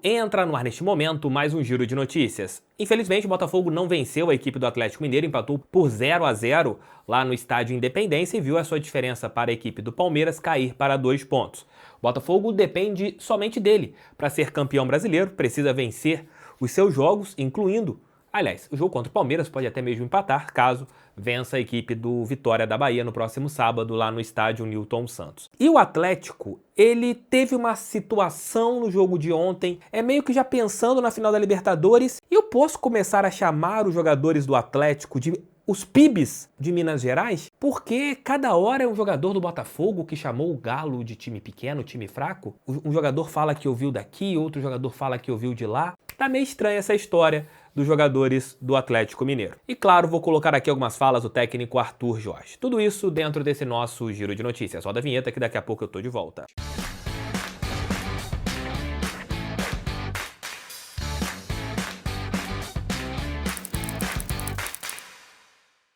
Entra no ar neste momento mais um giro de notícias. Infelizmente, o Botafogo não venceu a equipe do Atlético Mineiro, empatou por 0-0 lá no estádio Independência e viu a sua diferença para a equipe do Palmeiras cair para 2 pontos. O Botafogo depende somente dele para ser campeão brasileiro, precisa vencer os seus jogos, incluindo, aliás, o jogo contra o Palmeiras pode até mesmo empatar, caso vença a equipe do Vitória da Bahia no próximo sábado lá no estádio Newton Santos. E o Atlético, ele teve uma situação no jogo de ontem, meio que já pensando na final da Libertadores, e eu posso começar a chamar os jogadores do Atlético de os PIBs de Minas Gerais, porque cada hora é um jogador do Botafogo que chamou o Galo de time pequeno, time fraco. Um jogador fala que ouviu daqui, outro jogador fala que ouviu de lá. Tá meio estranha essa história dos jogadores do Atlético Mineiro. E claro, vou colocar aqui algumas falas do técnico Arthur Jorge. Tudo isso dentro desse nosso giro de notícias. Roda a vinheta que daqui a pouco eu tô de volta.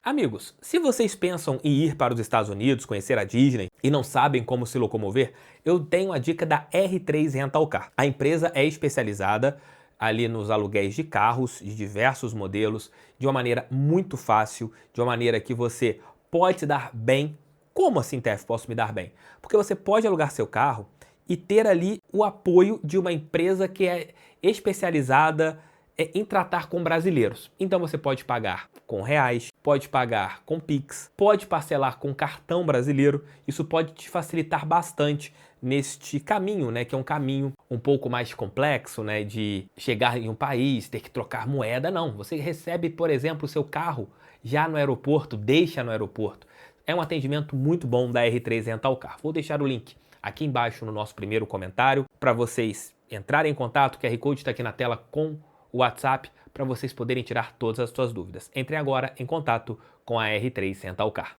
Amigos, se vocês pensam em ir para os Estados Unidos, conhecer a Disney e não sabem como se locomover, eu tenho a dica da R3 Rental Car. A empresa é especializada ali nos aluguéis de carros de diversos modelos, de uma maneira muito fácil, de uma maneira que você pode se dar bem. Como assim, Tef, posso me dar bem? Porque você pode alugar seu carro e ter ali o apoio de uma empresa que é especializada em tratar com brasileiros. Então você pode pagar com reais, pode pagar com Pix, pode parcelar com cartão brasileiro. Isso pode te facilitar bastante neste caminho, né, que é um caminho um pouco mais complexo, né, de chegar em um país, ter que trocar moeda. Não, você recebe, por exemplo, o seu carro já no aeroporto, deixa no aeroporto. É um atendimento muito bom da R3 Rental Car. Vou deixar o link aqui embaixo no nosso primeiro comentário para vocês entrarem em contato. O QR Code está aqui na tela com o WhatsApp para vocês poderem tirar todas as suas dúvidas. Entre agora em contato com a R3 Rental Car.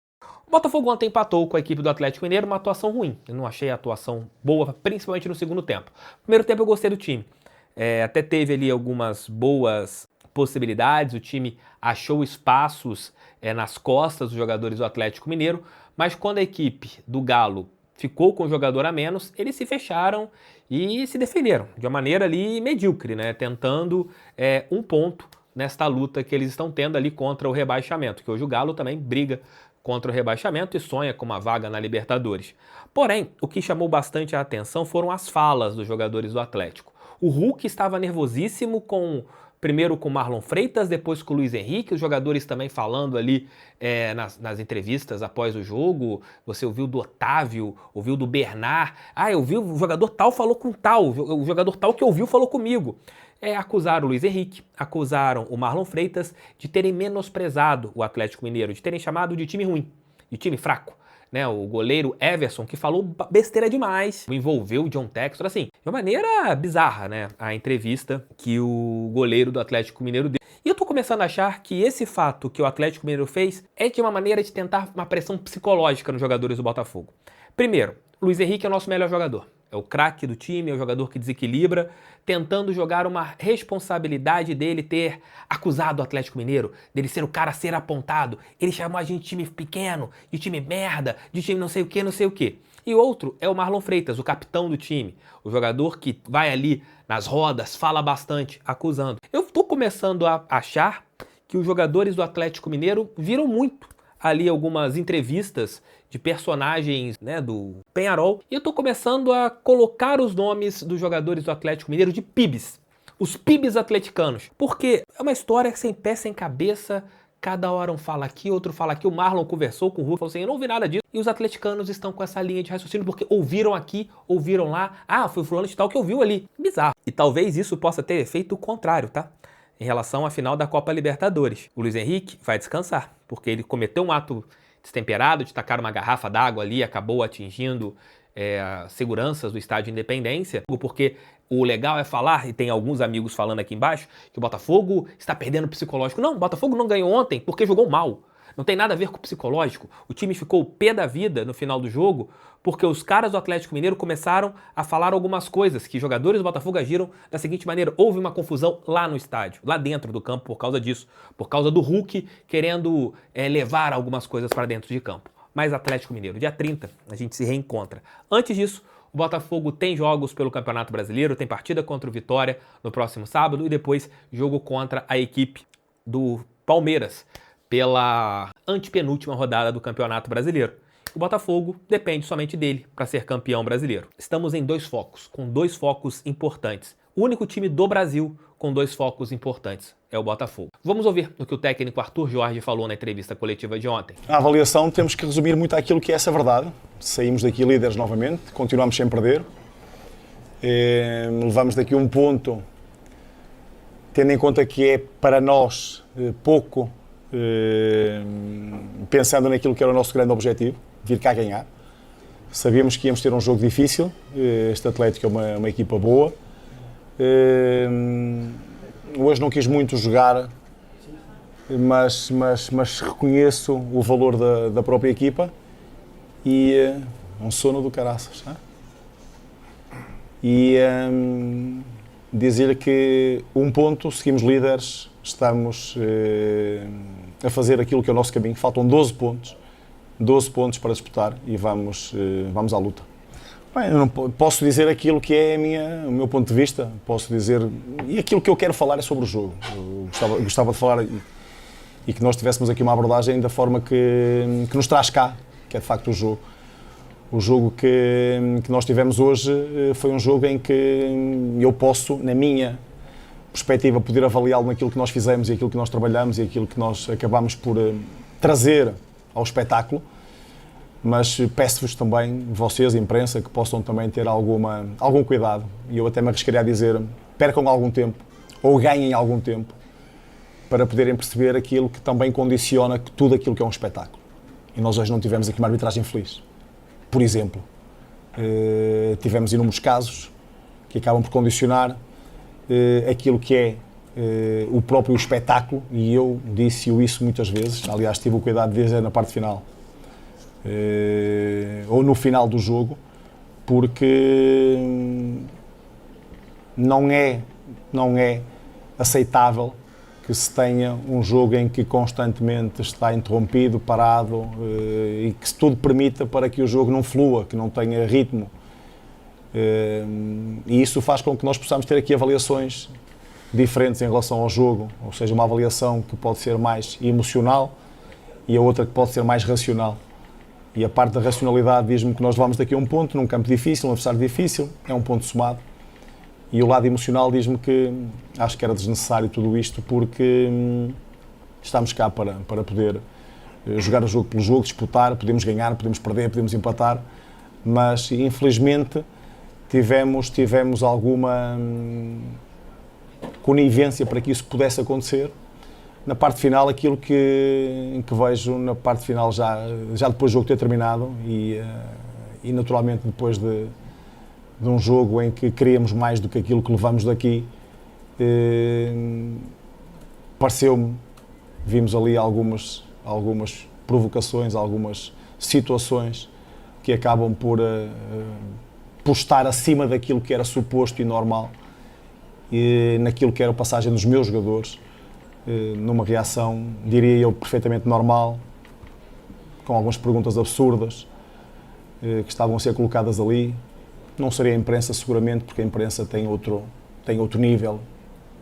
O Botafogo ontem empatou com a equipe do Atlético Mineiro, uma atuação ruim. Eu não achei a atuação boa, principalmente no segundo tempo. No primeiro tempo eu gostei do time. Até teve ali algumas boas possibilidades, o time achou espaços nas costas dos jogadores do Atlético Mineiro, mas quando a equipe do Galo ficou com o jogador a menos, eles se fecharam e se defenderam de uma maneira ali medíocre, né? Tentando um ponto nesta luta que eles estão tendo ali contra o rebaixamento, que hoje o Galo também briga contra o rebaixamento e sonha com uma vaga na Libertadores. Porém, o que chamou bastante a atenção foram as falas dos jogadores do Atlético. O Hulk estava nervosíssimo primeiro com o Marlon Freitas, depois com o Luiz Henrique, os jogadores também falando ali nas entrevistas após o jogo. Você ouviu do Otávio, ouviu do Bernard. Eu vi o jogador tal falou com tal, o jogador tal que ouviu falou comigo. Acusaram o Luiz Henrique, acusaram o Marlon Freitas de terem menosprezado o Atlético Mineiro, de terem chamado de time ruim, de time fraco. Né, o goleiro Everson, que falou besteira demais, envolveu o John Textor, assim, de uma maneira bizarra, né, a entrevista que o goleiro do Atlético Mineiro deu. E eu tô começando a achar que esse fato que o Atlético Mineiro fez é de uma maneira de tentar uma pressão psicológica nos jogadores do Botafogo. Primeiro, Luiz Henrique é o nosso melhor jogador. É o craque do time, é o jogador que desequilibra, tentando jogar uma responsabilidade dele ter acusado o Atlético Mineiro, dele ser o cara a ser apontado. Ele chamou a gente de time pequeno, de time merda, de time não sei o que, não sei o que. E outro é o Marlon Freitas, o capitão do time, o jogador que vai ali nas rodas, fala bastante, acusando. Eu tô começando a achar que os jogadores do Atlético Mineiro viram muito ali algumas entrevistas de personagens, né, do Peñarol, e eu tô começando a colocar os nomes dos jogadores do Atlético Mineiro de PIBs, os PIBs atleticanos, porque é uma história sem pé, sem cabeça, cada hora um fala aqui, outro fala aqui. O Marlon conversou com o Hulk, falou assim, eu não ouvi nada disso, e os atleticanos estão com essa linha de raciocínio porque ouviram aqui, ouviram lá, foi o fulano de tal que ouviu ali, bizarro. E talvez isso possa ter efeito contrário, tá? Em relação à final da Copa Libertadores. O Luiz Henrique vai descansar, porque ele cometeu um ato destemperado de tacar uma garrafa d'água ali, acabou atingindo seguranças do Estádio Independência, porque o legal é falar, e tem alguns amigos falando aqui embaixo, que o Botafogo está perdendo o psicológico. Não, o Botafogo não ganhou ontem porque jogou mal. Não tem nada a ver com o psicológico. O time ficou pé da vida no final do jogo porque os caras do Atlético Mineiro começaram a falar algumas coisas que jogadores do Botafogo agiram da seguinte maneira. Houve uma confusão lá no estádio, lá dentro do campo por causa disso. Por causa do Hulk querendo levar algumas coisas para dentro de campo. Mas Atlético Mineiro, dia 30, a gente se reencontra. Antes disso, O Botafogo tem jogos pelo Campeonato Brasileiro, tem partida contra o Vitória no próximo sábado e depois jogo contra a equipe do Palmeiras pela antepenúltima rodada do Campeonato Brasileiro. O Botafogo depende somente dele para ser campeão brasileiro. Estamos em com dois focos importantes. O único time do Brasil com dois focos importantes é o Botafogo. Vamos ouvir o que o técnico Arthur Jorge falou na entrevista coletiva de ontem. A avaliação temos que resumir muito aquilo que é essa verdade. Saímos daqui líderes novamente, continuamos sem perder. Levamos daqui um ponto, tendo em conta que é para nós pouco, pensando naquilo que era o nosso grande objetivo, vir cá ganhar. Sabíamos que íamos ter um jogo difícil, este Atlético é uma equipa boa. Hoje não quis muito jogar, mas reconheço o valor da própria equipa e um sono do caraças. E dizer que um ponto, seguimos líderes, estamos a fazer aquilo que é o nosso caminho. Faltam 12 pontos para disputar e vamos à luta. Bem, eu não posso dizer aquilo que é o meu ponto de vista, posso dizer, e aquilo que eu quero falar é sobre o jogo. Eu gostava de falar e que nós tivéssemos aqui uma abordagem da forma que nos traz cá, que é de facto o jogo. O jogo que nós tivemos hoje foi um jogo em que eu posso, na minha perspectiva, poder avaliá-lo naquilo que nós fizemos e aquilo que nós trabalhamos e aquilo que nós acabamos por trazer ao espetáculo. Mas peço-vos também, vocês, a imprensa, que possam também ter algum cuidado. E eu até me arriscaria a dizer, percam algum tempo, ou ganhem algum tempo, para poderem perceber aquilo que também condiciona tudo aquilo que é um espetáculo. E nós hoje não tivemos aqui uma arbitragem feliz. Por exemplo, tivemos inúmeros casos que acabam por condicionar aquilo que é o próprio espetáculo, e eu disse-o isso muitas vezes, aliás tive o cuidado de dizer na parte final, ou no final do jogo, porque não é aceitável que se tenha um jogo em que constantemente está interrompido, parado, e que se tudo permita para que o jogo não flua, que não tenha ritmo. E isso faz com que nós possamos ter aqui avaliações diferentes em relação ao jogo, ou seja, uma avaliação que pode ser mais emocional e a outra que pode ser mais racional. E a parte da racionalidade diz-me que nós vamos daqui a um ponto, num campo difícil, um adversário difícil, é um ponto somado. E o lado emocional diz-me que acho que era desnecessário tudo isto, porque estamos cá para poder jogar o jogo pelo jogo, disputar, podemos ganhar, podemos perder, podemos empatar, mas infelizmente tivemos alguma conivência para que isso pudesse acontecer. Na parte final, aquilo que vejo na parte final, já depois do jogo ter terminado e naturalmente depois de um jogo em que queríamos mais do que aquilo que levamos daqui, pareceu-me, vimos ali algumas provocações, algumas situações que acabam por estar acima daquilo que era suposto e normal, e naquilo que era a passagem dos meus jogadores, numa reação, diria eu, perfeitamente normal, com algumas perguntas absurdas que estavam a ser colocadas ali. Não seria a imprensa, seguramente, porque a imprensa tem outro nível,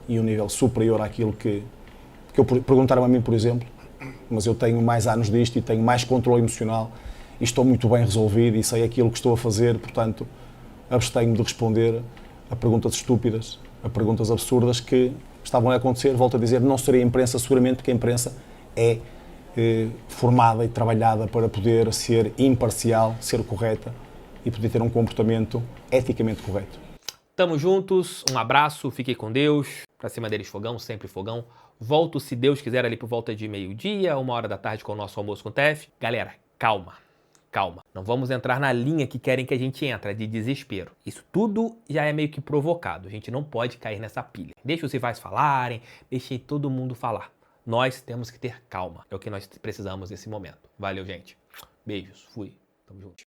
e um nível superior àquilo que perguntaram a mim, por exemplo, mas eu tenho mais anos disto e tenho mais controle emocional e estou muito bem resolvido e sei aquilo que estou a fazer, portanto, abstenho de responder a perguntas estúpidas, a perguntas absurdas que estavam a acontecer. Volto a dizer, não seria a imprensa, seguramente, porque a imprensa é formada e trabalhada para poder ser imparcial, ser correta e poder ter um comportamento eticamente correto. Tamo juntos, um abraço, fiquem com Deus. Pra cima deles, fogão, sempre fogão. Volto, se Deus quiser, ali por volta de meio-dia, 1h da tarde com o nosso almoço com o TF. Galera, calma. Não vamos entrar na linha que querem que a gente entre, de desespero. Isso tudo já é meio que provocado. A gente não pode cair nessa pilha. Deixa os rivais falarem, deixe todo mundo falar. Nós temos que ter calma. É o que nós precisamos nesse momento. Valeu, gente. Beijos. Fui. Tamo junto.